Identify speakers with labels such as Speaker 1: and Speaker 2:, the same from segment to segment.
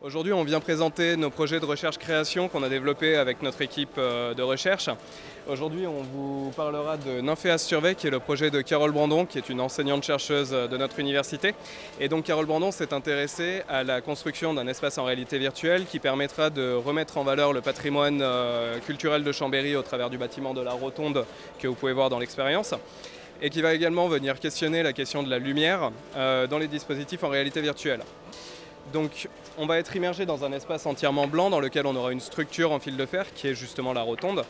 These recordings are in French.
Speaker 1: Aujourd'hui, on vient présenter nos projets de recherche-création qu'on a développés avec notre équipe de recherche. Aujourd'hui, on vous parlera de Nymphéas Survey, qui est le projet de Carole Brandon, qui est une enseignante-chercheuse de notre université. Et donc, Carole Brandon s'est intéressée à la construction d'un espace en réalité virtuelle qui permettra de remettre en valeur le patrimoine culturel de Chambéry au travers du bâtiment de la Rotonde que vous pouvez voir dans l'expérience. Et qui va également venir questionner la question de la lumière dans les dispositifs en réalité virtuelle. Donc on va être immergé dans un espace entièrement blanc dans lequel on aura une structure en fil de fer qui est justement la rotonde,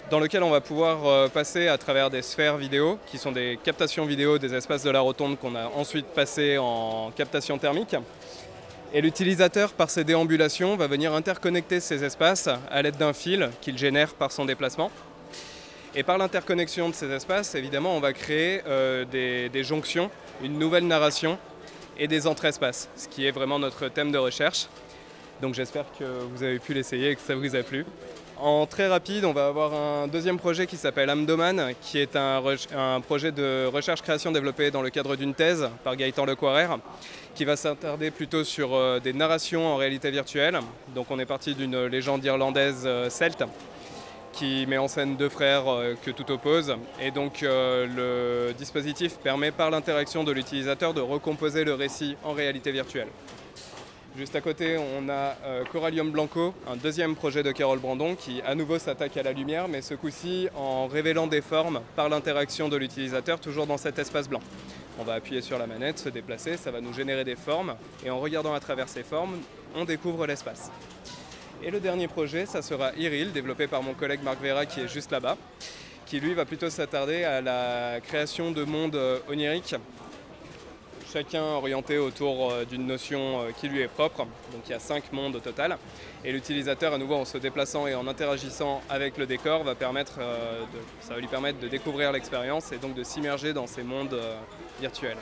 Speaker 1: dans lequel on va pouvoir passer à travers des sphères vidéo qui sont des captations vidéo des espaces de la rotonde qu'on a ensuite passé en captation thermique. Et l'utilisateur, par ses déambulations, va venir interconnecter ces espaces à l'aide d'un fil qu'il génère par son déplacement. Et par l'interconnexion de ces espaces, évidemment, on va créer des jonctions, une nouvelle narration et des entre-espaces, ce qui est vraiment notre thème de recherche. Donc j'espère que vous avez pu l'essayer et que ça vous a plu. En très rapide, on va avoir un deuxième projet qui s'appelle Amdoman, qui est un projet de recherche-création développé dans le cadre d'une thèse par Gaëtan Lecoirer, qui va s'attarder plutôt sur des narrations en réalité virtuelle. Donc on est parti d'une légende irlandaise celte, qui met en scène deux frères que tout oppose. Et donc le dispositif permet par l'interaction de l'utilisateur de recomposer le récit en réalité virtuelle. Juste à côté, on a Corallium Blanco, un deuxième projet de Carole Brandon qui à nouveau s'attaque à la lumière, mais ce coup-ci en révélant des formes par l'interaction de l'utilisateur, toujours dans cet espace blanc. On va appuyer sur la manette, se déplacer, ça va nous générer des formes, et en regardant à travers ces formes, on découvre l'espace. Et le dernier projet, ça sera Iril, développé par mon collègue Marc Vera qui est juste là-bas, qui lui va plutôt s'attarder à la création de mondes oniriques, chacun orienté autour d'une notion qui lui est propre. Donc il y a 5 mondes au total. Et l'utilisateur, à nouveau en se déplaçant et en interagissant avec le décor, ça va lui permettre de découvrir l'expérience et donc de s'immerger dans ces mondes virtuels.